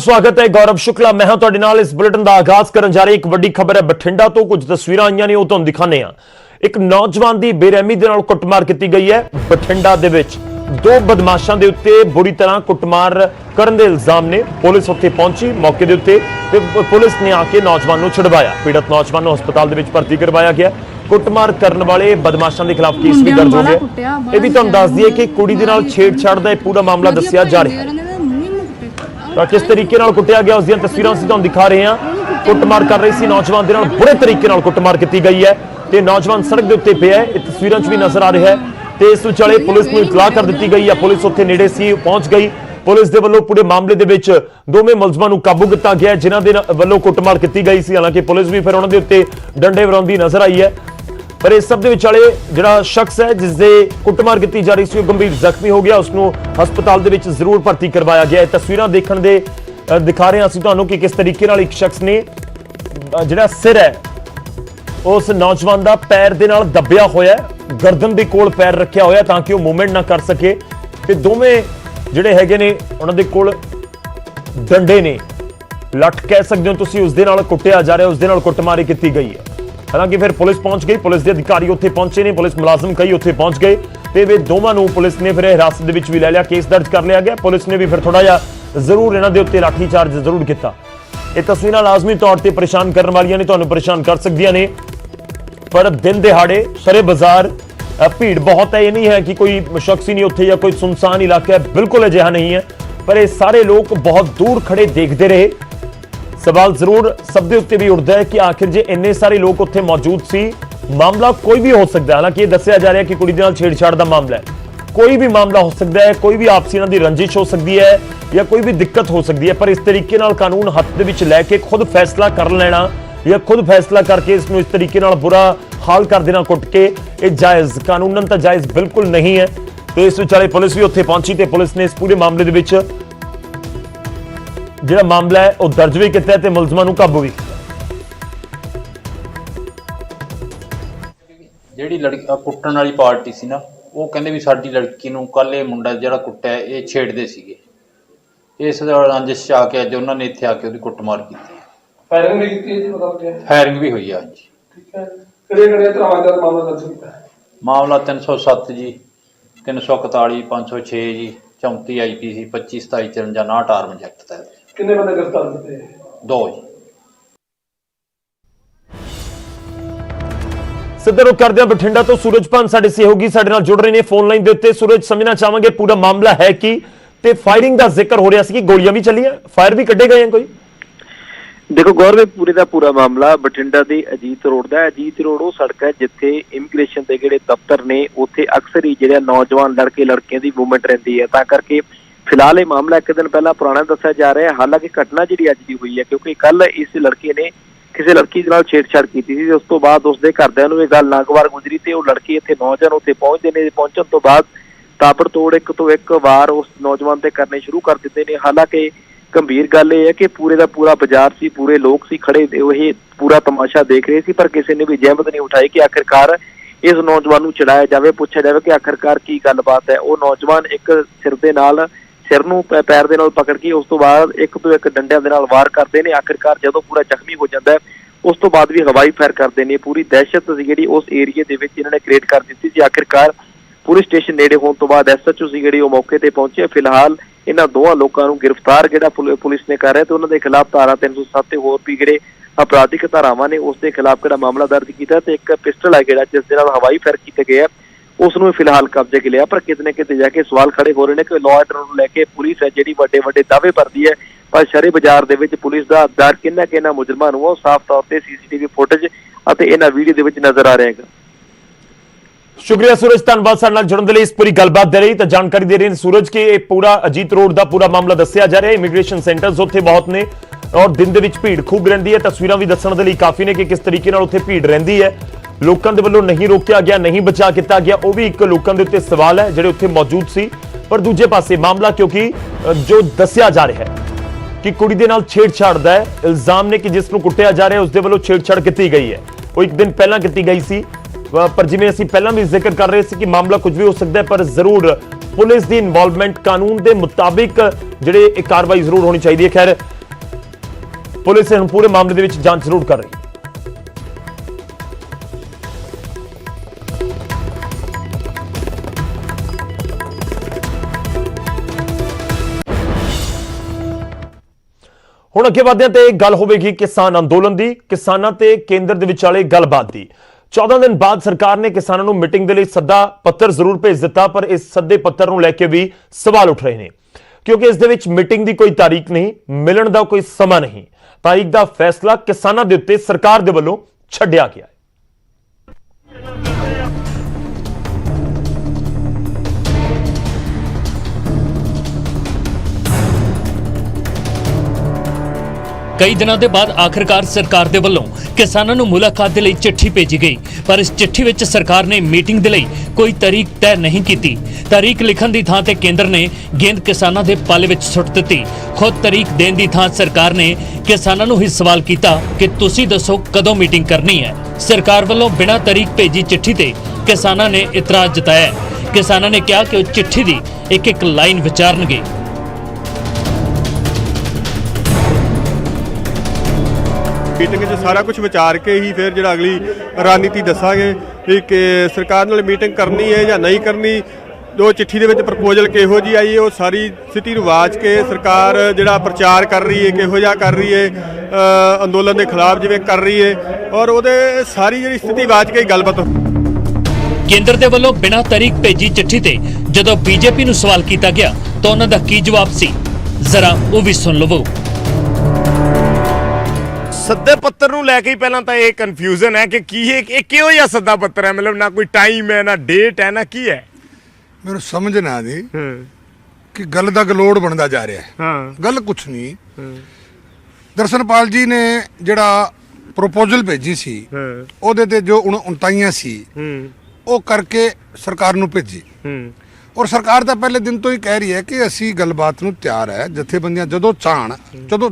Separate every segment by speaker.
Speaker 1: स्वागत है गौरव शुक्ला मैं हां तुहाडे नाल इस बुलेटिन का आगाज करन जा रहे एक वड्डी खबर है बठिंडा तो कुछ तस्वीरां आईयां ने ਉਹ ਤੁਹਾਨੂੰ दिखाने ਆ एक नौजवान की बेरहमी ਦੇ ਨਾਲ ਕੁੱਟਮਾਰ ਕੀਤੀ ਗਈ ਹੈ ਬਠਿੰਡਾ ਦੇ ਵਿੱਚ दो बदमाशों के उत्ते बुरी तरह कुटमार करने के इल्जाम ने पुलिस उत्थे पहुंची मौके के उत्ते ते पुलिस ने आके नौजवान को छुड़वाया पीड़ित नौजवान को हस्पताल दे विच भर्ती करवाया गया कुटमार करने वाले बदमाशों के खिलाफ केस भी दर्ज हो गया यह भी तुहानूं दस दईए कि कुड़ी दे नाल छेड़छाड़ का पूरा मामला दस्सिया जा रहा है तो किस तरीके नाल कुटिया गया उसकी तस्वीरां असीं तुहानूं दिखा रहे हैं कुटमार कर रहे सी नौजवान दे नाल बुरे तरीके नाल कुटमार की गई है ते नौजवान सड़क के उत्ते पिया है तस्वीरां च भी नजर आ रहा है ਤੇ ਇਸ ਵਿਚਾਲੇ ਪੁਲਿਸ ਨੂੰ ਇਤਲਾਹ ਕਰ ਦਿੱਤੀ ਗਈ ਹੈ ਪੁਲਿਸ ਉੱਥੇ ਨੇੜੇ ਸੀ ਪਹੁੰਚ ਗਈ ਪੁਲਿਸ ਦੇ ਵੱਲੋਂ ਪੂਰੇ ਮਾਮਲੇ ਦੇ ਵਿੱਚ ਦੋਵੇਂ ਮੁਲਜ਼ਮਾਂ ਨੂੰ ਕਾਬੂ ਕੀਤਾ ਗਿਆ ਜਿਨ੍ਹਾਂ ਦੇ ਵੱਲੋਂ ਕੁੱਟਮਾਰ ਕੀਤੀ ਗਈ ਸੀ ਹਾਲਾਂਕਿ ਪੁਲਿਸ ਵੀ ਫਿਰ ਉਹਨਾਂ ਦੇ ਉੱਤੇ ਡੰਡੇ ਵਰਾਉਂਦੀ ਨਜ਼ਰ ਆਈ ਹੈ ਪਰ ਇਸ ਸਭ ਦੇ ਵਿਚਾਲੇ ਜਿਹੜਾ ਸ਼ਖਸ ਹੈ ਜਿਸ ਦੇ ਕੁੱਟਮਾਰ ਕੀਤੀ ਜਾ ਰਹੀ ਸੀ ਉਹ ਗੰਭੀਰ ਜ਼ਖਮੀ ਹੋ ਗਿਆ ਉਸ ਨੂੰ ਹਸਪਤਾਲ ਦੇ ਵਿੱਚ ਜ਼ਰੂਰ ਭਰਤੀ ਕਰਵਾਇਆ ਗਿਆ ਇਹ ਤਸਵੀਰਾਂ ਦੇਖਣ ਦੇ ਦਿਖਾ ਰਹੇ ਹਾਂ ਅਸੀਂ ਤੁਹਾਨੂੰ ਕਿ ਕਿਸ ਤਰੀਕੇ ਨਾਲ ਇੱਕ ਸ਼ਖਸ ਨੇ ਜਿਹੜਾ ਸਿਰ ਹੈ उस नौजवान का पैर दे नाल दबिया होया गर्दन दे कोल पैर रखिया होया ताकि वो मूवमेंट ना कर सके ते दोवें जिहड़े हैगे ने उन्हां दे कोल डंडे ने लठ कह सकते हो तुसीं उस दे नाल कुट्टिया जा रहा उस दे नाल कुੱਟਮਾਰੀ की गई है हालांकि फिर पुलिस पहुंच गई पुलिस के अधिकारी उत्थे पहुंचे ने पुलिस मुलाजम कई उत्थे पहुंच गए ते वे दोवां नूं पुलिस ने फिर हिरासत दे विच भी ले लिया केस दर्ज कर लिया गया पुलिस ने भी फिर थोड़ा जिहा जरूर इन्हां दे उत्ते लाठी चार्ज जरूर किया ये तस्वीरां लाजमी तौर पर परेशान करने वालियां ने तुहानूं परेशान कर सकदियां ने पर दिन दिहाड़े सरे बाजार भीड़ बहुत है ये नहीं है कि कोई शख्स ही नहीं उत्थे या कोई सुनसान इलाका है बिल्कुल अजिहा नहीं है पर ये सारे लोग बहुत दूर खड़े देखते रहे सवाल जरूर सब दे उत्ते भी उठदा है कि आखिर जे इन्ने सारे लोग उत्थे मौजूद सी मामला कोई भी हो सकता है हालांकि ये दस्सिया जा रहा है कि कुड़ी दे नाल छेड़छाड़ का मामला है कोई भी मामला हो सकता है कोई भी आपसी इन्हां दी रंजिश हो सकती है या कोई भी दिक्कत हो सकती है पर इस तरीके नाल कानून हत्थ दे विच लैके खुद फैसला कर लेना या खुद फैसला करके इसमें इस तरीके नाल बुरा हाल कर देना कुट के ये जायज़ कानूनन तो जायज़ बिल्कुल नहीं है तो इस विचाले पुलिस भी उत्थे पहुंची तो पुलिस ने इस पूरे मामले दे विच जिहड़ा मामला है वह दर्ज भी किया ते मुलजमां नूं काबू भी
Speaker 2: ਜਿਹੜੀ ਲੜਕੀ ਕੁੱਟਣ ਵਾਲੀ ਪਾਰਟੀ ਸੀ ਨਾ ਉਹ ਕਹਿੰਦੇ ਵੀ ਸਾਡੀ ਲੜਕੀ ਨੂੰ ਕੱਲ ਇਹ ਮੁੰਡਾ ਜਿਹੜਾ ਕੁੱਟਿਆ ਇਹ ਛੇੜਦੇ ਸੀਗੇ ਇਸ ਰੰਜਿਸ਼ ਚ ਆ ਕੇ ਅੱਜ ਉਹਨਾਂ ਨੇ ਇੱਥੇ ਆ ਕੇ ਉਹਦੀ ਕੁੱਟਮਾਰ ਕੀਤੀ
Speaker 3: फायरिंग भी की है जी पता लग गया
Speaker 2: ਫਾਇਰਿੰਗ ਵੀ ਹੋਈ ਆ ਹਾਂਜੀ
Speaker 3: ठीक है किहड़े तरह का मामला दर्ज किया
Speaker 2: ਮਾਮਲਾ 307 ਜੀ 341 506 ਜੀ 34 आईपीसी 25 27 54 59 आर्म्स एक्ट तहत
Speaker 3: कितने बंदे गिरफ्तार किए
Speaker 2: दो जी
Speaker 1: सिद्धा रुख करदे हां बठिंडा तो सूरजपान साडे सहयोगी साडे नाल जुड़ रहे ने फोन लाइन दे उत्ते सूरज समझना चाहांगे पूरा मामला है कि ते फायरिंग दा जिक्र हो रहा सी कि गोलियां भी चलियां फायर भी कड्डे गए हैं कोई
Speaker 4: देखो गौरव पूरे का पूरा मामला बठिंडा के अजीत रोड का अजीत रोड वो सड़क है जिथे इमिग्रेशन के जोड़े दफ्तर ने उत्थे अक्सर ही जो नौजवान लड़के लड़कियों की मूवमेंट रहती है ता करके फिलहाल ये मामला एक दिन पहला पुराना दसा जा रहा है हालांकि घटना जी अज की हुई है क्योंकि कल इस लड़के ने किसी लड़की के नाल छेड़छाड़ की थी उस तो बाद उसके घरदिਆਂ ਨੂੰ ਇਹ ਗੱਲ ਨਾਗਵਾਰ गुजरी तो लड़के इतने नौजवान उत्थे पहुंचते हैं पहुंचने तो बाद ताबड़ तोड़ एक तो एक वार उस नौजवान से करने शुरू कर देते हैं हालांकि गंभीर गल यह है कि पूरे का पूरा बाजार सी पूरे लोग सी खड़े वही पूरा तमाशा देख रहे सी पर किसी ने भी जहमत नहीं उठाई कि आखिरकार इस नौजवान को चढ़ाया जाए पूछा जाए कि आखिरकार की गलबात है वो नौजवान एक सिर के नाल सिर नूं पैर दे नाल पकड़ के उस तो बाद एक तो एक डंडियां दे नाल वार करते हैं आखिरकार जदों पूरा जख्मी हो जाता है उस तो बाद भी हवाई फायर करते हैं पूरी दहशत सी जिहड़ी उस एरिए दे विच इन्होंने क्रिएट कर दी सी आखिरकार पुलिस स्टेशन नेड़े होने तो बाद SHO सी जिहड़ी वो मौके ते पहुंचे फिलहाल इन्हां दोवां लोकां नूं गिरफ्तार जिहड़ा पुलिस ने कर रहा है तो उन्हां दे खिलाफ धारा 307 ते होर भी जिहड़े अपराधिक धारावां ने उस दे खिलाफ जिहड़ा मामला दर्ज कीता ते एक पिस्टल है जिहड़ा जिस दे नाल हवाई फायर कीते गए उस नूं फिलहाल कब्जे के लिया पर कितने किते जाके सवाल खड़े हो रहे हैं कि लॉ एंड ऑर्डर लैके पुलिस है जिहड़ी वड्डे वड्डे दावे भरदी है पर शहरी बाजार दे विच पुलिस दा दर किन्ना मुजरमां नूं साफ तौर ते CCTV फुटेज अते इन्हां वीडियो दे विच नजर आ रहा है
Speaker 1: शुक्रिया सूरज धन्यवाद साडे नाल जुड़न दे लई इस पूरी गलबात दे रही तो जानकारी दे रहे हैं सूरज के पूरा अजीत रोड का पूरा मामला दस्सिया जा रहा है इमिग्रेशन सेंटर्स उत्थे बहुत ने और दिन दे विच भीड़ खूब रहिंदी है तस्वीरां भी दस्सण दे लई काफी ने कि किस तरीके नाल उत्थे भीड़ रहिंदी है लोकां दे वल्लों नहीं रोकिया गया नहीं बचा किया गया वो भी एक लोकां दे उत्ते सवाल है जिहड़े उत्थे मौजूद सी पर दूजे पासे मामला क्योंकि जो दस्सिया जा रहा है कि कुड़ी दे नाल छेड़छाड़ दा है इल्जाम ने कि जिस नूं कुੱਟਿਆ जा रहा है उस दे वल्लों छेड़छाड़ की गई है वो एक दिन पहला की गई सी पर जिवें असीं पहला भी जिक्र कर रहे थे कि मामला कुछ भी हो सकता है पर जरूर पुलिस की इन्वॉल्वमेंट कानून के मुताबिक ਜਿਹੜੇ ਇਹ ਕਾਰਵਾਈ ਜ਼ਰੂਰ ਹੋਣੀ ਚਾਹੀਦੀ ਹੈ। ਖੈਰ ਪੁਲਿਸ ਹੁਣ ਪੂਰੇ ਮਾਮਲੇ ਦੇ ਵਿੱਚ ਜਾਂਚ ਜ਼ਰੂਰ ਕਰ ਰਹੀ ਹੈ। ਹੁਣ ਅੱਗੇ ਵਧਦੇ ਹਾਂ ਤੇ ਗੱਲ ਹੋਵੇਗੀ ਕਿਸਾਨ ਅੰਦੋਲਨ ਦੀ, ਕਿਸਾਨਾਂ ਤੇ ਕੇਂਦਰ ਦੇ ਵਿਚਾਲੇ ਗੱਲਬਾਤ ਦੀ। 14 ਦਿਨ ਬਾਅਦ ਸਰਕਾਰ ਨੇ ਕਿਸਾਨਾਂ ਨੂੰ ਮੀਟਿੰਗ ਦੇ ਲਈ ਸੱਦਾ ਪੱਤਰ ਜ਼ਰੂਰ ਭੇਜ ਦਿੱਤਾ, ਪਰ ਇਸ ਸੱਦੇ ਪੱਤਰ ਨੂੰ ਲੈ ਕੇ ਵੀ ਸਵਾਲ ਉੱਠ ਰਹੇ ਨੇ, ਕਿਉਂਕਿ ਇਸ ਦੇ ਵਿੱਚ ਮੀਟਿੰਗ ਦੀ ਕੋਈ ਤਾਰੀਖ ਨਹੀਂ, ਮਿਲਣ ਦਾ ਕੋਈ ਸਮਾਂ ਨਹੀਂ। ਤਾਰੀਖ ਦਾ ਫੈਸਲਾ ਕਿਸਾਨਾਂ ਦੇ ਉੱਤੇ ਸਰਕਾਰ ਦੇ ਵੱਲੋਂ ਛੱਡਿਆ ਗਿਆ ਹੈ।
Speaker 5: कई दिनों के बाद आखिरकार सरकार दे वल्लों किसानों नूं मुलाकात दे लई चिट्ठी भेजी गई, पर इस चिट्ठी विच सरकार ने मीटिंग दे लई कोई तारीख तय नहीं की। तारीख लिखण दी थां ते केंद्र ने गेंद किसानों के पल विच सुट दित्ती। खुद तारीख देण दी थां सरकार ने किसानों नूं ही सवाल कीता कि तुसीं दसो कदों मीटिंग करनी है। सरकार वल्लों बिना तारीख भेजी चिट्ठी ते किसानों ने इतराज जताया। किसानों ने कहा कि चिट्ठी की एक एक लाइन विचारनगे।
Speaker 6: मीटिंग सारा कुछ विचार के ही फिर जो अगली रणनीति दसांगे कि सरकार नाल मीटिंग करनी है या नहीं करनी। जो चिट्ठी दे विच प्रपोजल किहो जी आई है वो सारी स्थिति नूं वाच के सरकार जिहड़ा प्रचार कर रही है किहो जिहा कर रही है, अंदोलन के खिलाफ जिवें कर रही है, और वो सारी जिहड़ी स्थिति वाच के ही गलबात।
Speaker 5: केंद्र दे वल्लों बिना तारीख भेजी चिट्ठी ते जदों बीजेपी नूं सवाल किया गया तो उन्हां दा की जवाब सी, जरा वो भी सुन लवो।
Speaker 7: सद्दे पत्तर नूं लैके ही पहलां तां ये कन्फ्यूजन है कि की ये किहो जिहा सद्दा पत्तर है, मतलब ना कोई टाइम है ना डेट है ना की है।
Speaker 8: मेरे समझ ना आती कि गल दा गलोड़ बनता जा रहा है। गल कुछ नहीं, दर्शनपाल जी ने जड़ा प्रपोजल भेजी सी ओदे ते जो 29 सी वो करके सरकार नूं भेजी, और सरकार तो पहले दिन तो ही कह रही है कि असी गलबात नूं तैयार है। जथेबंदियां जदों चाहण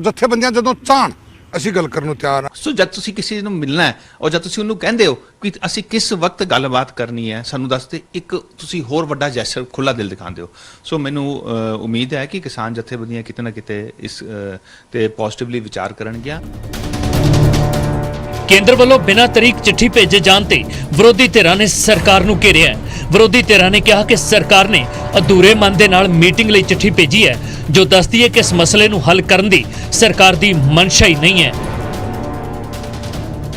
Speaker 8: जथेबंदियां जदों चाहण ਅਸੀਂ ਗੱਲ ਕਰਨ ਨੂੰ ਤਿਆਰ ਹਾਂ।
Speaker 9: ਸੋ ਜਦ ਤੁਸੀਂ ਕਿਸੇ ਨੂੰ ਮਿਲਣਾ ਹੈ ਔਰ ਜਦ ਤੁਸੀਂ ਉਹਨੂੰ ਕਹਿੰਦੇ ਹੋ ਕਿ ਅਸੀਂ ਕਿਸ ਵਕਤ ਗੱਲਬਾਤ ਕਰਨੀ ਹੈ ਸਾਨੂੰ ਦੱਸ ਦੇ, ਇੱਕ ਤੁਸੀਂ ਹੋਰ ਵੱਡਾ ਜੈਸਚਰ ਖੁੱਲਾ ਦਿਲ ਦਿਖਾਉਂਦੇ ਹੋ। ਸੋ ਮੈਨੂੰ ਉਮੀਦ ਹੈ ਕਿ ਕਿਸਾਨ ਜਥੇਬੰਦੀਆਂ ਕਿਤੇ ਨਾ ਕਿਤੇ ਇਸ ਤੇ ਪੋਜ਼ਿਟਿਵਲੀ ਵਿਚਾਰ ਕਰਨਗੀਆਂ।
Speaker 5: केंद्र वालों बिना तारीख चिट्ठी भेजे जान ते विरोधी धिरां ने सरकार नूं घेरिया है। विरोधी धिरां ने कहा कि सरकार ने अधूरे मन दे नाल मीटिंग लई चिट्ठी भेजी है, जो दसदी है कि इस मसले नूं हल करन दी सरकार दी मंशा ही नहीं है।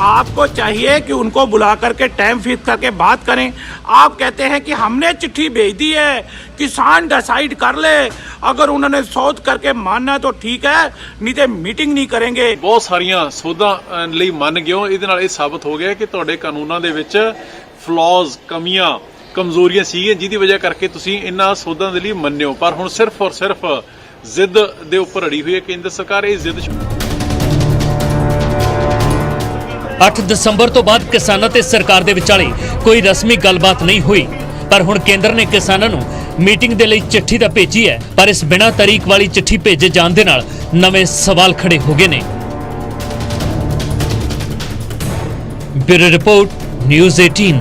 Speaker 10: आपको चाहिए कि उनको बुला करके टाइम फिक्स करके बात करें। आप कहते हैं कि हमने चिट्ठी भेज दी है, किसान डिसाइड कर ले, अगर उन्होंने सोच करके मानना है तो ठीक है, नहीं तो मीटिंग नहीं करेंगे।
Speaker 11: बहुत सारिया सोधा ਲਈ ਮੰਨ ਗਿਓ। ਇਹਦੇ ਨਾਲ ਇਹ ਸਾਬਤ ਹੋ ਗਿਆ ਕਿ ਤੁਹਾਡੇ ਕਾਨੂੰਨਾਂ ਦੇ ਵਿੱਚ ਫਲॉज ਕਮੀਆਂ ਕਮਜ਼ੋਰੀਆਂ ਸੀਗੀਆਂ, ਜਿਹਦੀ ਵਜ੍ਹਾ ਕਰਕੇ ਤੁਸੀਂ ਇਹਨਾਂ ਸੋਧਾਂ ਦੇ ਲਈ ਮੰਨਿਓ। ਪਰ ਹੁਣ ਸਿਰਫ ਔਰ ਸਿਰਫ ਜ਼ਿੱਦ ਦੇ ਉੱਪਰ ਅੜੀ ਹੋਈ ਹੈ ਕੇਂਦਰ ਸਰਕਾਰ। ਇਹ ਜ਼ਿੱਦ
Speaker 5: 8 ਦਸੰਬਰ ਤੋਂ ਬਾਅਦ ਕਿਸਾਨਾਂ ਤੇ ਸਰਕਾਰ ਦੇ ਵਿਚਾਲੇ ਕੋਈ ਰਸਮੀ ਗੱਲਬਾਤ ਨਹੀਂ ਹੋਈ, ਪਰ ਹੁਣ ਕੇਂਦਰ ਨੇ ਕਿਸਾਨਾਂ ਨੂੰ ਮੀਟਿੰਗ ਦੇ ਲਈ ਚਿੱਠੀ ਤਾਂ ਭੇਜੀ ਹੈ, ਪਰ ਇਸ ਬਿਨਾਂ ਤਾਰੀਖ ਵਾਲੀ ਚਿੱਠੀ ਭੇਜੇ ਜਾਣ ਦੇ ਨਾਲ ਨਵੇਂ ਸਵਾਲ ਖੜੇ ਹੋ ਗਏ ਨੇ। Bureau report, news 18।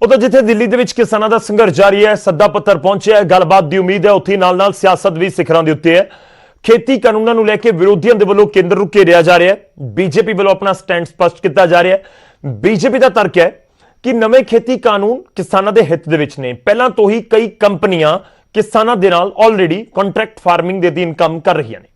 Speaker 1: ਉਦੋਂ ਜਿੱਥੇ ਦਿੱਲੀ ਦੇ ਵਿੱਚ ਕਿਸਾਨਾਂ ਦਾ ਸੰਘਰਸ਼ ਜਾਰੀ ਹੈ, ਸੱਦਾ ਪੱਤਰ ਪਹੁੰਚਿਆ ਹੈ, ਗੱਲਬਾਤ ਦੀ ਉਮੀਦ ਹੈ, ਉੱਥੇ ਨਾਲ-ਨਾਲ ਸਿਆਸਤ ਵੀ ਸਿਖਰਾਂ ਦੇ ਉੱਤੇ ਹੈ। ਖੇਤੀ ਕਾਨੂੰਨਾਂ ਨੂੰ ਲੈ ਕੇ ਵਿਰੋਧੀਆਂ ਦੇ ਵੱਲੋਂ ਕੇਂਦਰ ਨੂੰ ਘੇਰਿਆ ਜਾ ਰਿਹਾ ਹੈ। ਬੀਜੇਪੀ ਵੱਲੋਂ ਆਪਣਾ ਸਟੈਂਡ ਸਪਸ਼ਟ ਕੀਤਾ ਜਾ ਰਿਹਾ ਹੈ। ਬੀਜੇਪੀ ਦਾ ਤਰਕ ਹੈ ਕਿ ਨਵੇਂ ਖੇਤੀ ਕਾਨੂੰਨ ਕਿਸਾਨਾਂ ਦੇ ਹਿੱਤ ਦੇ ਵਿੱਚ ਨੇ। ਪਹਿਲਾਂ ਤੋਂ ਹੀ ਕਈ ਕੰਪਨੀਆਂ ਕਿਸਾਨਾਂ ਦੇ ਨਾਲ ਆਲਰੇਡੀ ਕੰਟਰੈਕਟ ਫਾਰਮਿੰਗ ਦੇ ਅਧੀਨ ਕੰਮ ਕਰ ਰਹੀਆਂ ਨੇ।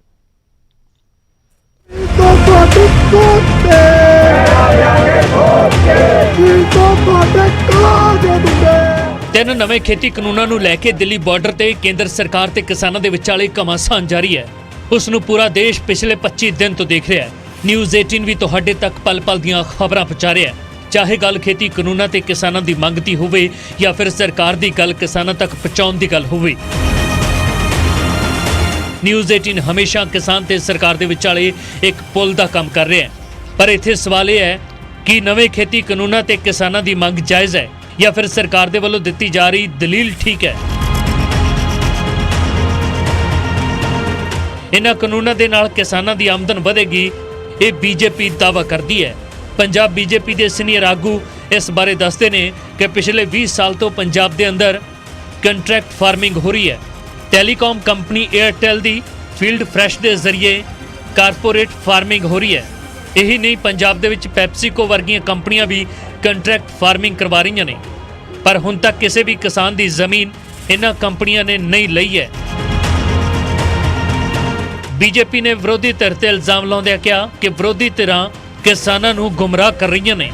Speaker 5: ਤਿੰਨ ਨਵੇਂ ਖੇਤੀ ਕਾਨੂੰਨਾਂ ਨੂੰ ਲੈ ਕੇ ਦਿੱਲੀ ਬਾਰਡਰ ਤੇ ਕੇਂਦਰ ਸਰਕਾਰ ਤੇ ਕਿਸਾਨਾਂ ਦੇ ਵਿਚਾਲੇ ਘਮਾਸਾਨ ਜਾਰੀ ਹੈ। ਉਸ ਨੂੰ ਪੂਰਾ ਦੇਸ਼ ਪਿਛਲੇ 25 ਦਿਨ ਤੋਂ ਦੇਖ ਰਿਹਾ ਹੈ। ਨਿਊਜ਼ 18 ਵੀ ਤੁਹਾਡੇ ਤੱਕ ਪਲ-ਪਲ ਦੀਆਂ ਖਬਰਾਂ ਪਹੁੰਚਾ ਰਿਹਾ ਹੈ। ਚਾਹੇ ਗੱਲ ਖੇਤੀ ਕਾਨੂੰਨਾਂ ਤੇ ਕਿਸਾਨਾਂ ਦੀ ਮੰਗ ਦੀ ਹੋਵੇ ਜਾਂ ਫਿਰ ਸਰਕਾਰ ਦੀ ਗੱਲ ਕਿਸਾਨਾਂ ਤੱਕ ਪਹੁੰਚਾਉਣ ਦੀ ਗੱਲ ਹੋਵੇ। ਨਿਊਜ਼ 18 ਹਮੇਸ਼ਾ ਕਿਸਾਨ ਤੇ ਸਰਕਾਰ ਦੇ ਵਿਚਾਲੇ ਇੱਕ ਪੁਲ ਦਾ ਕੰਮ ਕਰ ਰਿਹਾ ਹੈ। ਪਰ ਇੱਥੇ ਸਵਾਲ ਇਹ ਹੈ ਕਿ ਨਵੇਂ ਖੇਤੀ ਕਾਨੂੰਨਾਂ ਤੇ ਕਿਸਾਨਾਂ ਦੀ ਮੰਗ ਜਾਇਜ਼ ਹੈ ਜਾਂ ਫਿਰ ਸਰਕਾਰ ਦੇ ਵੱਲੋਂ ਦਿੱਤੀ ਜਾ ਰਹੀ ਦਲੀਲ ਠੀਕ ਹੈ। ਇਹਨਾਂ ਕਾਨੂੰਨਾਂ ਦੇ ਨਾਲ ਕਿਸਾਨਾਂ ਦੀ ਆਮਦਨ ਵਧੇਗੀ, ਇਹ ਬੀਜੇਪੀ ਦਾਅਵਾ ਕਰਦੀ ਹੈ। ਪੰਜਾਬ ਬੀਜੇਪੀ ਦੇ ਸੀਨੀਅਰ ਆਗੂ ਇਸ ਬਾਰੇ ਦੱਸਦੇ ਨੇ ਕਿ ਪਿਛਲੇ 20 ਸਾਲ ਤੋਂ ਪੰਜਾਬ ਦੇ ਅੰਦਰ ਕੰਟਰੈਕਟ ਫਾਰਮਿੰਗ ਹੋ ਰਹੀ ਹੈ। ਟੈਲੀਕਾਮ ਕੰਪਨੀ 에ਅਰਟੈਲ ਦੀ ਫੀਲਡ ਫਰੈਸ਼ ਦੇ ਜ਼ਰੀਏ ਕਾਰਪੋਰੇਟ ਫਾਰਮਿੰਗ ਹੋ ਰਹੀ ਹੈ। ਇਹੀ ਨਹੀਂ, ਪੰਜਾਬ ਦੇ ਵਿੱਚ ਪੈਪਸੀਕੋ ਵਰਗੀਆਂ ਕੰਪਨੀਆਂ ਵੀ ਕੰਟਰੈਕਟ ਫਾਰਮਿੰਗ ਕਰਵਾ ਰਹੀਆਂ ਨੇ, ਪਰ ਹੁਣ ਤੱਕ ਕਿਸੇ ਵੀ ਕਿਸਾਨ ਦੀ ਜ਼ਮੀਨ ਇਹਨਾਂ ਕੰਪਨੀਆਂ ਨੇ ਨਹੀਂ ਲਈ ਹੈ। ਬੀਜੇਪੀ ਨੇ ਵਿਰੋਧੀ ਧਿਰ ਤੇ ਇਲਜ਼ਾਮ ਲਾਉਂਦਿਆਂ ਕਿਹਾ ਕਿ ਵਿਰੋਧੀ ਧਿਰਾਂ ਕਿਸਾਨਾਂ ਨੂੰ ਗੁੰਮਰਾਹ ਕਰ ਰਹੀਆਂ ਨੇ।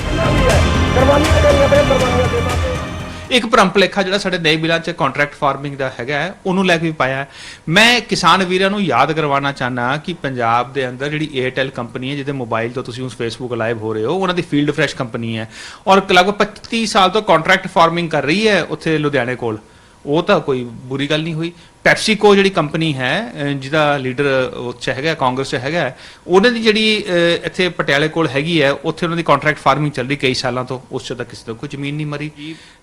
Speaker 9: ਇੱਕ ਭਰਮ ਭੁਲੇਖਾ ਜਿਹੜਾ ਸਾਡੇ ਨਏ ਬਿੱਲਾਂ 'ਚ ਕੰਟਰੈਕਟ ਫਾਰਮਿੰਗ ਦਾ ਹੈਗਾ ਹੈ, ਉਹਨੂੰ ਲੈ ਕੇ ਵੀ ਪਾਇਆ ਹੈ। ਮੈਂ ਕਿਸਾਨ ਵੀਰਾਂ ਨੂੰ ਯਾਦ ਕਰਵਾਉਣਾ ਚਾਹੁੰਦਾ ਕਿ ਪੰਜਾਬ ਦੇ ਅੰਦਰ ਜਿਹੜੀ 에ਅਰਟੈਲ ਕੰਪਨੀ ਹੈ, ਜਿਹਦੇ ਮੋਬਾਈਲ ਤੋਂ ਤੁਸੀਂ ਉਸ ਫੇਸਬੁੱਕ ਲਾਈਵ ਹੋ ਰਹੇ ਹੋ, ਉਹਨਾਂ ਦੀ ਫੀਲਡ ਫਰੈਸ਼ ਕੰਪਨੀ ਹੈ ਔਰ ਲਗਭਗ 25 ਸਾਲ ਤੋਂ ਕੰਟਰੈਕਟ ਫਾਰਮਿੰਗ ਕਰ ਰਹੀ ਹੈ ਉੱਥੇ ਲੁਧਿਆਣੇ ਕੋਲ। ਉਹ ਤਾਂ ਕੋਈ ਬੁਰੀ ਗੱਲ ਨਹੀਂ ਹੋਈ। ਪੈਪਸੀਕੋ ਜਿਹੜੀ ਕੰਪਨੀ ਹੈ, ਜਿਹਦਾ ਲੀਡਰ ਉੱਚ ਹੈਗਾ, ਕਾਂਗਰਸ 'ਚ ਹੈਗਾ, ਉਹਨਾਂ ਦੀ ਜਿਹੜੀ ਇੱਥੇ ਪਟਿਆਲੇ ਕੋਲ ਹੈਗੀ ਹੈ, ਉੱਥੇ ਉਹਨਾਂ ਦੀ ਕੰਟਰੈਕਟ ਫਾਰਮਿੰਗ ਚੱਲ ਰਹੀ ਕਈ ਸਾਲਾਂ ਤੋਂ। ਉਸ 'ਚ ਤਾਂ ਕਿਸੇ ਤੋਂ ਕੋਈ ਜ਼ਮੀਨ ਨਹੀਂ ਮਰੀ।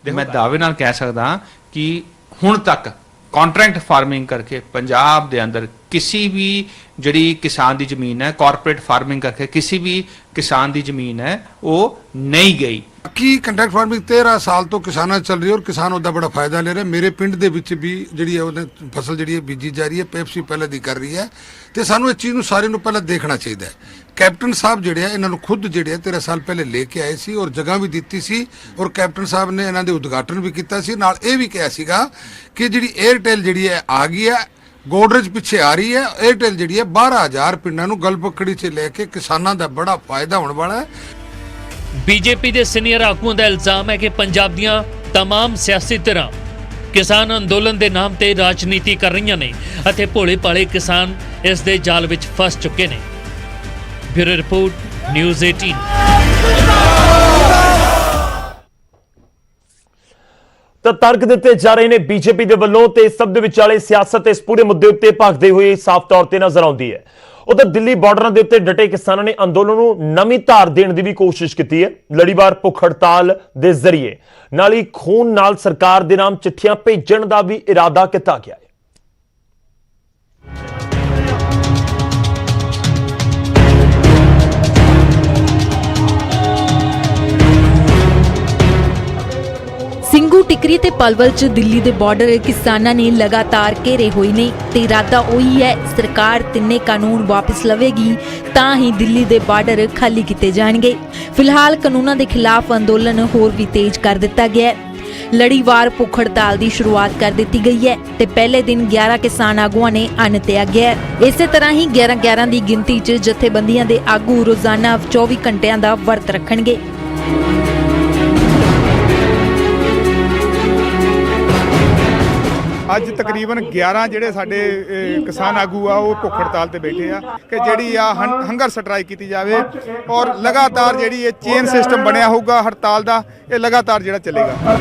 Speaker 9: ਤੇ ਮੈਂ ਦਾਅਵੇ ਨਾਲ ਕਹਿ ਸਕਦਾ ਕਿ ਹੁਣ ਤੱਕ ਕੰਟਰੈਕਟ ਫਾਰਮਿੰਗ ਕਰਕੇ ਪੰਜਾਬ ਦੇ ਅੰਦਰ ਕਿਸੇ ਵੀ ਜਿਹੜੀ ਕਿਸਾਨ ਦੀ ਜ਼ਮੀਨ ਹੈ, ਕਾਰਪੋਰੇਟ ਫਾਰਮਿੰਗ ਕਰਕੇ ਕਿਸੇ ਵੀ ਕਿਸਾਨ ਦੀ ਜ਼ਮੀਨ ਹੈ, ਉਹ ਨਹੀਂ ਗਈ।
Speaker 8: ਕੀ ਕੰਟਰੈਕਟ ਫਾਰਮਿੰਗ 13 ਸਾਲ ਤੋਂ ਕਿਸਾਨਾਂ 'ਚ ਚੱਲ ਰਹੀ ਹੈ ਔਰ ਕਿਸਾਨ ਉਹਦਾ ਬੜਾ ਫਾਇਦਾ ਲੈ ਰਿਹਾ। ਮੇਰੇ ਪਿੰਡ ਦੇ ਵਿੱਚ ਵੀ ਜਿਹੜੀ ਹੈ ਉਹਨੇ ਫਸਲ ਜਿਹੜੀ ਹੈ ਬੀਜੀ ਜਾ ਰਹੀ ਹੈ, ਪੈਪਸੀ ਪਹਿਲਾਂ ਦੀ ਕਰ ਰਹੀ ਹੈ। ਤੇ ਸਾਨੂੰ ਇਸ ਚੀਜ਼ ਨੂੰ ਸਾਰਿਆਂ ਨੂੰ ਪਹਿਲਾਂ ਦੇਖਣਾ ਚਾਹੀਦਾ ਹੈ। ਕੈਪਟਨ ਸਾਹਿਬ ਜਿਹੜੇ ਆ ਇਹਨਾਂ ਨੂੰ ਖੁਦ ਜਿਹੜੇ ਆ 13 ਸਾਲ ਪਹਿਲੇ ਲੈ ਕੇ ਆਏ ਸੀ ਔਰ ਜਗ੍ਹਾ ਵੀ ਦਿੱਤੀ ਸੀ ਔਰ ਕੈਪਟਨ ਸਾਹਿਬ ਨੇ ਇਹਨਾਂ ਦੇ ਉਦਘਾਟਨ ਵੀ ਕੀਤਾ ਸੀ। ਨਾਲ ਇਹ ਵੀ ਕਿਹਾ ਸੀਗਾ ਕਿ ਜਿਹੜੀ 에ਅਰਟੈਲ ਜਿਹੜੀ ਹੈ ਆ ਗਈ ਹੈ, ਗੋਦਰੇਜ ਪਿੱਛੇ ਆ ਰਹੀ ਹੈ। 에ਅਰਟੈਲ ਜਿਹੜੀ ਹੈ 12,000 ਪਿੰਡਾਂ ਨੂੰ ਗਲਪਕੜੀ 'ਚ ਲੈ ਕੇ ਕਿਸਾਨਾਂ ਦਾ ਬੜਾ ਫਾਇਦਾ ਹੋਣ ਵਾਲਾ ਹੈ।
Speaker 5: ਬੀਜੇਪੀ ਦੇ ਸੀਨੀਅਰ ਆਗੂਆਂ ਦਾ ਇਲਜ਼ਾਮ ਹੈ ਕਿ ਪੰਜਾਬ ਦੀਆਂ तमाम ਸਿਆਸੀ ਧਿਰਾਂ ਕਿਸਾਨ ਅੰਦੋਲਨ ਦੇ ਨਾਮ ਤੇ ਰਾਜਨੀਤੀ ਕਰ ਰਹੀਆਂ ਨੇ ਅਤੇ ਭੋਲੇ ਭਾਲੇ ਕਿਸਾਨ ਇਸ ਦੇ ਜਾਲ ਵਿੱਚ ਫਸ ਚੁੱਕੇ ਨੇ। Bureau report, news 18।
Speaker 1: ਤਾਂ ਤਰਕ ਦਿੱਤੇ ਜਾ ਰਹੇ ਨੇ ਬੀਜੇਪੀ ਦੇ ਵੱਲੋਂ ਤੇ ਸਭ ਦੇ ਵਿਚਾਲੇ ਸਿਆਸਤ ਇਸ ਪੂਰੇ ਮੁੱਦੇ ਉੱਤੇ ਭਖਦੇ ਹੋਏ ਸਾਫ਼ ਤੌਰ ਤੇ ਨਜ਼ਰ ਆਉਂਦੀ ਹੈ। ਉਧਰ ਦਿੱਲੀ ਬਾਰਡਰਾਂ ਦੇ ਉੱਤੇ ਡਟੇ ਕਿਸਾਨਾਂ ਨੇ ਅੰਦੋਲਨ ਨੂੰ ਨਵੀਂ ਧਾਰ ਦੇਣ ਦੀ ਵੀ ਕੋਸ਼ਿਸ਼ ਕੀਤੀ ਹੈ। ਲੜੀਵਾਰ ਭੁੱਖ ਹੜਤਾਲ ਦੇ ਜ਼ਰੀਏ ਨਾਲ ਹੀ ਖੂਨ ਨਾਲ ਸਰਕਾਰ ਦੇ ਨਾਮ ਚਿੱਠੀਆਂ ਭੇਜਣ ਦਾ ਵੀ ਇਰਾਦਾ ਕੀਤਾ ਗਿਆ ਹੈ।
Speaker 12: ਸਿੰਘੂ ਟਿਕਰੀ ਤੇ ਪਲਵਲ 'ਚ ਦਿੱਲੀ ਦੇ ਬਾਰਡਰ ਕਿਸਾਨਾਂ ਨੇ ਲਗਾਤਾਰ ਘੇਰੇ ਹੋਏ ਨੇ ਤੇ ਇਰਾਦਾ ਉਹੀ ਹੈ, ਸਰਕਾਰ ਤਿੰਨੇ ਕਾਨੂੰਨ ਵਾਪਸ ਲਵੇਗੀ ਤਾਂ ਹੀ ਦਿੱਲੀ ਦੇ ਬਾਰਡਰ ਖਾਲੀ ਕੀਤੇ ਜਾਣਗੇ। ਫਿਲਹਾਲ ਕਾਨੂੰਨਾਂ ਦੇ ਖਿਲਾਫ ਅੰਦੋਲਨ ਹੋਰ ਵੀ ਤੇਜ਼ ਕਰ ਦਿੱਤਾ ਗਿਆ ਹੈ। ਲੜੀਵਾਰ ਭੁੱਖ ਹੜਤਾਲ ਦੀ ਸ਼ੁਰੂਆਤ ਕਰ ਦਿੱਤੀ ਗਈ ਹੈ ਤੇ ਪਹਿਲੇ ਦਿਨ 11 ਕਿਸਾਨ ਆਗੂਆਂ ਨੇ ਅੰਨ ਤਿਆਗਿਆ ਹੈ। ਇਸੇ ਤਰ੍ਹਾਂ ਹੀ 11-11 ਦੀ ਗਿਣਤੀ 'ਚ ਜਥੇਬੰਦੀਆਂ ਦੇ ਆਗੂ ਰੋਜ਼ਾਨਾ 24 ਘੰਟਿਆਂ ਦਾ ਵਰਤ ਰੱਖਣਗੇ।
Speaker 6: ਅੱਜ ਤਕਰੀਬਨ 11 ਜਿਹੜੇ ਸਾਡੇ ਕਿਸਾਨ ਆਗੂ ਆ ਉਹ ਭੁੱਖ ਹੜਤਾਲ ਤੇ ਬੈਠੇ ਆ ਕਿ ਜਿਹੜੀ ਆ ਹੰਗਰ ਸਟ੍ਰਾਈਕ ਕੀਤੀ ਜਾਵੇ ਔਰ ਲਗਾਤਾਰ ਜਿਹੜੀ ਇਹ ਚੇਨ ਸਿਸਟਮ ਬਣਿਆ ਹੋਊਗਾ ਹੜਤਾਲ ਦਾ, ਇਹ ਲਗਾਤਾਰ ਜਿਹੜਾ ਚੱਲੇਗਾ।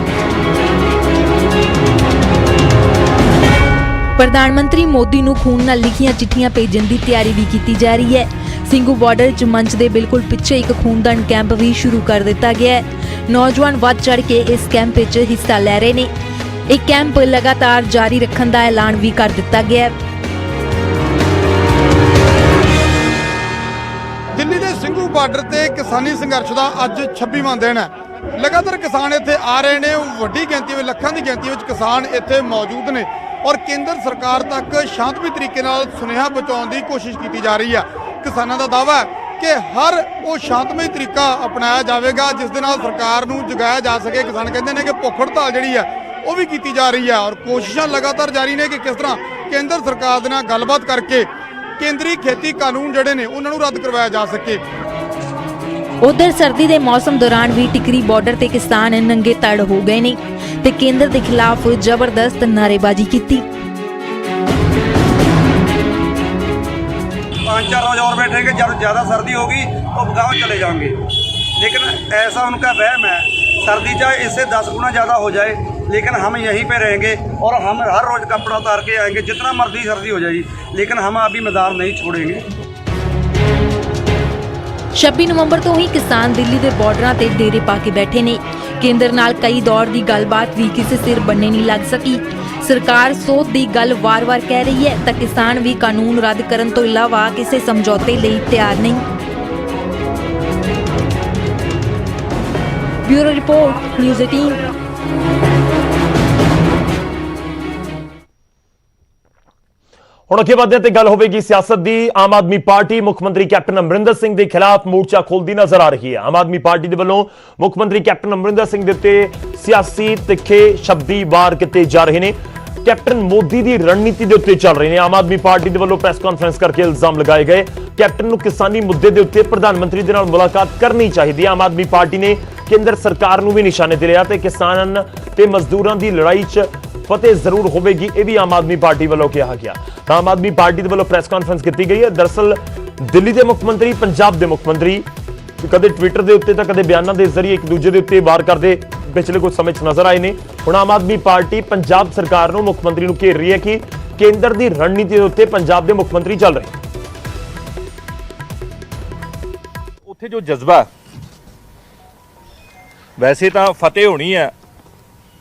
Speaker 12: ਪ੍ਰਧਾਨ ਮੰਤਰੀ ਮੋਦੀ ਨੂੰ ਖੂਨ ਨਾਲ ਲਿਖੀਆਂ ਚਿੱਠੀਆਂ ਭੇਜਣ ਦੀ ਤਿਆਰੀ ਵੀ ਕੀਤੀ ਜਾ ਰਹੀ ਹੈ। ਸਿੰਘੂ ਬਾਰਡਰ 'ਚ ਮੰਚ ਦੇ ਬਿਲਕੁਲ ਪਿੱਛੇ ਇੱਕ ਖੂਨਦਾਨ ਕੈਂਪ ਵੀ ਸ਼ੁਰੂ ਕਰ ਦਿੱਤਾ ਗਿਆ ਹੈ। ਨੌਜਵਾਨ ਵੱਧ ਚੜ ਕੇ ਇਸ ਕੈਂਪ ਵਿੱਚ ਹਿੱਸਾ ਲੈ ਰਹੇ ਨੇ। ਇਹ ਕੈਂਪ ਲਗਾਤਾਰ ਜਾਰੀ ਰੱਖਣ ਦਾ ਐਲਾਨ ਵੀ ਕਰ ਦਿੱਤਾ ਗਿਆ ਹੈ।
Speaker 6: ਦਿੱਲੀ ਦੇ ਸਿੰਘੂ ਬਾਰਡਰ ਤੇ ਕਿਸਾਨੀ ਸੰਘਰਸ਼ ਦਾ ਅੱਜ 26ਵਾਂ ਦਿਨ ਹੈ। ਲਗਾਤਾਰ ਕਿਸਾਨ ਇੱਥੇ ਆ ਰਹੇ ਨੇ, ਵੱਡੀ ਗਿਣਤੀ ਵਿੱਚ, ਲੱਖਾਂ ਦੀ ਗਿਣਤੀ ਵਿੱਚ ਕਿਸਾਨ ਇੱਥੇ ਮੌਜੂਦ ਨੇ ਔਰ ਕੇਂਦਰ ਸਰਕਾਰ ਤੱਕ ਸ਼ਾਂਤਮਈ ਤਰੀਕੇ ਨਾਲ ਸੁਨੇਹਾ ਪਹੁੰਚਾਉਣ ਦੀ ਕੋਸ਼ਿਸ਼ ਕੀਤੀ ਜਾ ਰਹੀ ਹੈ। ਕਿਸਾਨਾਂ ਦਾ ਦਾਅਵਾ ਹੈ ਕਿ ਹਰ ਉਹ ਸ਼ਾਂਤਮਈ ਤਰੀਕਾ ਅਪਣਾਇਆ ਜਾਵੇਗਾ ਜਿਸ ਦੇ ਨਾਲ ਸਰਕਾਰ ਨੂੰ ਜਗਾਇਆ ਜਾ ਸਕੇ। ਕਿਸਾਨ ਕਹਿੰਦੇ ਨੇ ਕਿ ਭੁੱਖ ਹੜਤਾਲ ਜਿਹੜੀ ਹੈ ਉਹ ਵੀ ਕੀਤੀ ਜਾ ਰਹੀ ਹੈ ਔਰ ਕੋਸ਼ਿਸ਼ਾਂ ਲਗਾਤਾਰ ਜਾਰੀ ਨੇ ਕਿ ਕਿਸ ਤਰ੍ਹਾਂ ਕੇਂਦਰ ਸਰਕਾਰ ਦੇ ਨਾਲ ਗੱਲਬਾਤ ਕਰਕੇ ਕੇਂਦਰੀ ਖੇਤੀ ਕਾਨੂੰਨ ਜਿਹੜੇ ਨੇ ਉਹਨਾਂ ਨੂੰ ਰੱਦ ਕਰਵਾਇਆ ਜਾ ਸਕੇ।
Speaker 12: ਉਧਰ ਸਰਦੀ ਦੇ ਮੌਸਮ ਦੌਰਾਨ ਵੀ ਟਿਕਰੀ ਬਾਰਡਰ ਤੇ ਕਿਸਾਨ ਨੰਗੇ ਤੜ ਹੋ ਗਏ ਨੇ ਤੇ ਕੇਂਦਰ ਦੇ ਖਿਲਾਫ ਜ਼ਬਰਦਸਤ ਨਾਅਰੇਬਾਜ਼ੀ ਕੀਤੀ।
Speaker 13: 5-4 रोज और बैठेंगे, जब ज़्यादा सर्दी होगी तो गाँव चले जाएंगे, लेकिन ऐसा उनका वहम है। सर्दी चाहे इससे 10 गुना ज़्यादा हो जाए लेकिन हम यहीं पे रहेंगे और हम हर रोज़ कपड़ा उतार के आएंगे, जितना मर्जी सर्दी हो जाएगी, लेकिन हम अभी मैदान नहीं छोड़ेंगे।
Speaker 12: 26 ਨਵੰਬਰ ਤੋਂ ਹੀ ਕਿਸਾਨ ਦਿੱਲੀ ਦੇ ਬਾਰਡਰਾਂ ਤੇ ਡੇਰੇ ਪਾ ਕੇ ਬੈਠੇ ਨੇ। ਕੇਂਦਰ ਨਾਲ ਕਈ ਦੌਰ ਦੀ ਗੱਲਬਾਤ ਵੀ ਕਿਸੇ ਸਿਰ ਬੰਨੇ ਨਹੀਂ ਲੱਗ ਸਕੀ। ਸਰਕਾਰ ਸੋਧ ਦੀ ਗੱਲ ਵਾਰ-ਵਾਰ ਕਹਿ ਰਹੀ ਹੈ ਤਾਂ ਕਿਸਾਨ ਵੀ ਕਾਨੂੰਨ ਰੱਦ ਕਰਨ ਤੋਂ ਇਲਾਵਾ ਕਿਸੇ ਸਮਝੌਤੇ ਲਈ ਤਿਆਰ ਨਹੀਂ। Bureau report news 18।
Speaker 1: ਹੁਣ ਅੱਗੇ ਵਧਦੇ ਤੇ ਗੱਲ ਹੋਵੇਗੀ ਸਿਆਸਤ ਦੀ। ਆਮ ਆਦਮੀ ਪਾਰਟੀ ਮੁੱਖ ਮੰਤਰੀ ਕੈਪਟਨ ਅਮਰਿੰਦਰ ਸਿੰਘ ਦੇ ਖਿਲਾਫ ਮੋਰਚਾ ਖੋਲਦੀ ਨਜ਼ਰ ਆ ਰਹੀ ਹੈ। ਆਮ ਆਦਮੀ ਪਾਰਟੀ ਦੇ ਵੱਲੋਂ ਮੁੱਖ ਮੰਤਰੀ ਕੈਪਟਨ ਅਮਰਿੰਦਰ ਸਿੰਘ ਦੇ ਉੱਤੇ ਸਿਆਸੀ ਤਿੱਖੇ ਸ਼ਬਦੀ ਵਾਰ ਕੀਤੇ ਜਾ ਰਹੇ ਨੇ। ਕੈਪਟਨ ਮੋਦੀ ਦੀ ਰਣਨੀਤੀ ਦੇ ਉੱਤੇ ਚੱਲ ਰਹੇ ਨੇ। ਆਮ ਆਦਮੀ ਪਾਰਟੀ ਦੇ ਵੱਲੋਂ ਪ੍ਰੈਸ ਕਾਨਫਰੰਸ ਕਰਕੇ ਇਲਜ਼ਾਮ ਲਗਾਏ ਗਏ। ਕੈਪਟਨ ਨੂੰ ਕਿਸਾਨੀ ਮੁੱਦੇ ਦੇ ਉੱਤੇ ਪ੍ਰਧਾਨ ਮੰਤਰੀ ਦੇ ਨਾਲ ਮੁਲਾਕਾਤ ਕਰਨੀ ਚਾਹੀਦੀ ਹੈ। ਆਮ ਆਦਮੀ ਪਾਰਟੀ ਨੇ ਕੇਂਦਰ ਸਰਕਾਰ ਨੂੰ ਵੀ ਨਿਸ਼ਾਨੇ ਤੇ ਲਿਆ ਤੇ ਕਿਸਾਨਾਂ ਤੇ ਮਜ਼ਦੂਰਾਂ ਦੀ ਲੜਾਈ 'ਚ ਫਤਿਹ ਜ਼ਰੂਰ ਹੋਵੇਗੀ, ਇਹ ਵੀ ਆਮ ਆਦਮੀ ਪਾਰਟੀ ਵੱਲੋਂ ਕਿਹਾ ਗਿਆ। ਤਾਂ ਆਮ ਆਦਮੀ ਪਾਰਟੀ ਦੇ ਵੱਲੋਂ ਪ੍ਰੈਸ ਕਾਨਫਰੰਸ ਕੀਤੀ ਗਈ ਹੈ। ਦਰਅਸਲ ਦਿੱਲੀ ਦੇ ਮੁੱਖ ਮੰਤਰੀ, ਪੰਜਾਬ ਦੇ ਮੁੱਖ ਮੰਤਰੀ ਕਦੇ ਟਵਿੱਟਰ ਦੇ ਉੱਤੇ ਤਾਂ ਕਦੇ ਬਿਆਨਾਂ ਦੇ ਜ਼ਰੀਏ ਇੱਕ ਦੂਜੇ ਦੇ ਉੱਤੇ ਵਾਰ ਕਰਦੇ ਪਿਛਲੇ ਕੁਝ ਸਮੇਂ 'ਚ ਨਜ਼ਰ ਆਏ ਨੇ। ਹੁਣ ਆਮ ਆਦਮੀ ਪਾਰਟੀ ਪੰਜਾਬ ਸਰਕਾਰ ਨੂੰ, ਮੁੱਖ ਮੰਤਰੀ ਨੂੰ ਘੇਰ ਰਹੀ ਹੈ ਕਿ ਕੇਂਦਰ ਦੀ ਰਣਨੀਤੀ ਦੇ ਉੱਤੇ ਪੰਜਾਬ ਦੇ ਮੁੱਖ ਮੰਤਰੀ ਚੱਲ ਰਹੇ।
Speaker 14: ਉੱਥੇ ਜੋ ਜਜ਼ਬਾ, ਵੈਸੇ ਤਾਂ ਫਤਿਹ ਹੋਣੀ ਹੈ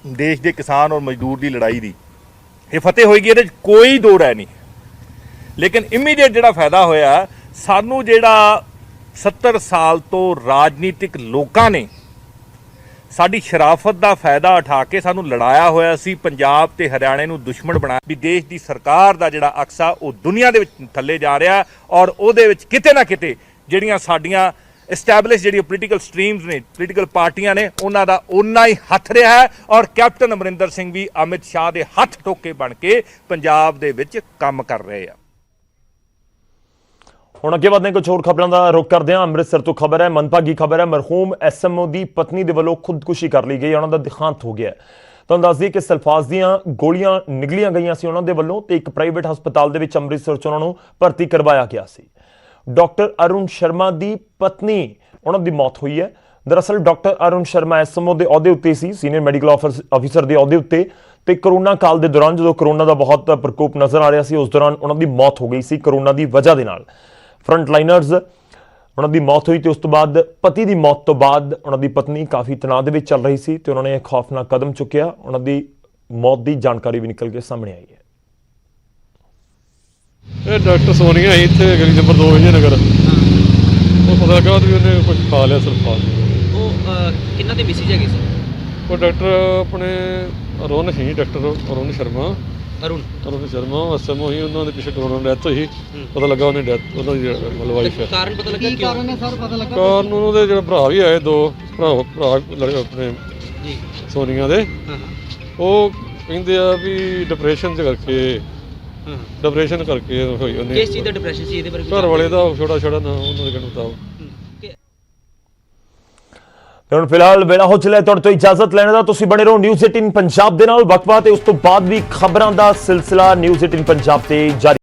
Speaker 14: ਦੇਸ਼ ਦੇ ਕਿਸਾਨ ਔਰ ਮਜ਼ਦੂਰ ਦੀ ਲੜਾਈ ਦੀ, ਇਹ ਫਤਿਹ ਹੋਏਗੀ, ਇਹਦੇ 'ਚ ਕੋਈ ਦੋ ਰਾਏ ਨਹੀਂ। ਲੇਕਿਨ ਇਮੀਡੀਏਟ ਜਿਹੜਾ ਫਾਇਦਾ ਹੋਇਆ, ਸਾਨੂੰ ਜਿਹੜਾ 70 ਸਾਲ ਤੋਂ ਰਾਜਨੀਤਿਕ ਲੋਕਾਂ ਨੇ ਸਾਡੀ ਸ਼ਰਾਫਤ ਦਾ ਫਾਇਦਾ ਉਠਾ ਕੇ ਸਾਨੂੰ ਲੜਾਇਆ ਹੋਇਆ ਸੀ, ਪੰਜਾਬ ਤੇ ਹਰਿਆਣੇ ਨੂੰ ਦੁਸ਼ਮਣ ਬਣਾਇਆ ਵੀ ਦੇਸ਼ ਦੀ ਸਰਕਾਰ ਦਾ ਜਿਹੜਾ ਅਕਸਾ ਉਹ ਦੁਨੀਆ ਦੇ ਵਿੱਚ ਥੱਲੇ ਜਾ ਰਿਹਾ ਔਰ ਉਹਦੇ ਵਿੱਚ ਕਿਤੇ ਨਾ ਕਿਤੇ ਜਿਹੜੀਆਂ ਸਾਡੀਆਂ ਐਸਟੈਬਲਿਸ਼ ਜਿਹੜੀਆਂ ਪੋਲੀਟੀਕਲ ਸਟਰੀਮਸ ਨੇ, ਪੋਲੀਟੀਕਲ ਪਾਰਟੀਆਂ ਨੇ, ਉਹਨਾਂ ਦਾ ਓਨਾ ਹੀ ਹੱਥ ਰਿਹਾ ਹੈ ਔਰ ਕੈਪਟਨ ਅਮਰਿੰਦਰ ਸਿੰਘ ਵੀ ਅਮਿਤ ਸ਼ਾਹ ਦੇ ਹੱਥ ਟੋਕੇ ਬਣ ਕੇ ਪੰਜਾਬ ਦੇ ਵਿੱਚ ਕੰਮ ਕਰ ਰਹੇ ਆ।
Speaker 1: ਹੁਣ ਅੱਗੇ ਵਧਦੇ ਕੁਝ ਹੋਰ ਖਬਰਾਂ ਦਾ ਰੁਖ ਕਰਦੇ ਹਾਂ। ਅੰਮ੍ਰਿਤਸਰ ਤੋਂ ਖਬਰ ਹੈ, ਮੰਦਭਾਗੀ ਖਬਰ ਹੈ। ਮਰਹੂਮ ਐਸਐਮਓ ਦੀ ਪਤਨੀ ਦੇ ਵੱਲੋਂ ਖੁਦਕੁਸ਼ੀ ਕਰ ਲਈ ਗਈ। ਉਹਨਾਂ ਦਾ ਦੇਹਾਂਤ ਹੋ ਗਿਆ। ਤੁਹਾਨੂੰ ਦੱਸ ਦਈਏ ਕਿ ਸਲਫਾਸ ਦੀਆਂ ਗੋਲੀਆਂ ਨਿਕਲੀਆਂ ਗਈਆਂ ਸੀ ਉਹਨਾਂ ਦੇ ਵੱਲੋਂ ਤੇ ਇੱਕ ਪ੍ਰਾਈਵੇਟ ਹਸਪਤਾਲ ਦੇ ਵਿੱਚ ਅੰਮ੍ਰਿਤਸਰ 'ਚ ਉਹਨਾਂ ਨੂੰ ਭਰਤੀ ਕਰਵਾਇਆ ਗਿਆ ਸੀ। ਡਾਕਟਰ ਅਰੁਣ ਸ਼ਰਮਾ ਦੀ ਪਤਨੀ, ਉਹਨਾਂ ਦੀ ਮੌਤ ਹੋਈ ਹੈ। ਦਰਅਸਲ ਡਾਕਟਰ ਅਰੁਣ ਸ਼ਰਮਾ ਐਸਐਮਓ ਦੇ ਅਹੁਦੇ ਉੱਤੇ ਸੀ, ਸੀਨੀਅਰ ਮੈਡੀਕਲ ਅਫੀਸਰ ਦੇ ਅਹੁਦੇ ਉੱਤੇ, ਤੇ ਕਰੋਨਾ ਕਾਲ ਦੇ ਦੌਰਾਨ ਜਦੋਂ ਕਰੋਨਾ ਦਾ ਬਹੁਤ ਪ੍ਰਕੋਪ ਨਜ਼ਰ ਆ ਰਿਹਾ ਸੀ, ਉਸ ਦੌਰਾਨ ਉਹਨਾਂ ਦੀ ਮੌਤ ਹੋ ਗਈ ਸੀ ਕਰੋਨਾ ਦੀ ਵਜ੍ਹਾ ਦੇ ਨਾਲ। ਫਰੰਟ ਲਾਈਨਰਸ ਉਹਨਾਂ ਦੀ ਮੌਤ ਹੋਈ ਤੇ ਉਸ ਤੋਂ ਬਾਅਦ ਪਤੀ ਦੀ ਮੌਤ ਤੋਂ ਬਾਅਦ ਉਹਨਾਂ ਦੀ ਪਤਨੀ ਕਾਫੀ ਤਣਾਅ ਦੇ ਵਿੱਚ ਚੱਲ ਰਹੀ ਸੀ ਤੇ ਉਹਨਾਂ ਨੇ ਖੌਫਨਾਕ ਕਦਮ ਚੁੱਕਿਆ। ਉਹਨਾਂ ਦੀ ਮੌਤ ਦੀ ਜਾਣਕਾਰੀ ਵੀ ਨਿਕਲ ਕੇ ਸਾਹਮਣੇ ਆਈ ਹੈ।
Speaker 6: ਇਹ ਡਾਕਟਰ ਸੋਨੀਆ ਸੀ ਇੱਥੇ ਗਲੀ ਨੰਬਰ 2 ਵਿਜੇ ਨਗਰ। ਉਹ ਪਤਾ ਲੱਗਾ ਵੀ ਉਹਨੇ ਕੁਝ ਖਾ ਲਿਆ ਸਲਫਾਸ।
Speaker 15: ਉਹ ਕਿੰਨਾ ਦੇ ਮੈਸੇਜ ਹੈਗੇ ਸੀ?
Speaker 6: ਉਹ ਡਾਕਟਰ ਆਪਣੇ ਅਰੁਣ ਸੀ, ਡਾਕਟਰ ਅਰੁਣ ਸ਼ਰਮਾ। ਅਰੁਣ ਸ਼ਰਮਾ ਐਸਐਮਓ ਹੀ, ਉਹਨਾਂ ਦੇ ਪਿੱਛੇ ਕਰੋਨਾ ਡੈਥ ਹੋਈ। ਪਤਾ ਲੱਗਾ ਉਹਨੇ ਡੈਥ, ਉਹਨਾਂ ਦੀ ਮਤਲਬ ਵਾਈਫ ਹੈ।
Speaker 15: ਕਾਰਨ ਪਤਾ ਲੱਗਾ? ਕੀ ਕਾਰਨ ਹੈ ਸਰ? ਪਤਾ ਲੱਗਾ
Speaker 6: ਕਾਰਨ ਉਹਦੇ ਜਿਹੜਾ ਭਰਾ ਵੀ ਆਏ, ਦੋ ਭਰਾ ਆਪਣੇ
Speaker 15: ਜੀ
Speaker 6: ਸੋਨੀਆ ਦੇ, ਉਹ ਕਹਿੰਦੇ ਆ ਵੀ ਡਿਪਰੈਸ਼ਨ ਕਰਕੇ ਹੋਈ ਉਹਨੇ।
Speaker 15: ਕਿਸ ਚੀਜ਼ ਦਾ ਡਿਪਰੈਸ਼ਨ ਸੀ? ਇਹਦੇ ਬਾਰੇ
Speaker 6: ਘਰ ਵਾਲੇ ਦਾ ਛੋਟਾ ਨਾ ਉਹਨਾਂ ਦੇ ਕਹਿਣ ਮੁਤਾਬਕ।
Speaker 1: ਹੁਣ ਫਿਲਹਾਲ ਵੇਲਾ ਹੋ ਚਲਿਆ ਤੁਹਾਡੇ ਤੋਂ ਇਜਾਜ਼ਤ ਲੈਣ ਦਾ। ਤੁਸੀਂ ਬਣੇ ਰਹੋ ਨਿਊਜ਼ 18 ਪੰਜਾਬ ਦੇ ਨਾਲ। ਵਕਫਾ ਤੇ ਉਸ ਤੋਂ ਬਾਅਦ ਵੀ ਖਬਰਾਂ ਦਾ ਸਿਲਸਿਲਾ ਨਿਊਜ਼ 18 ਪੰਜਾਬ ਤੇ ਜਾਰੀ।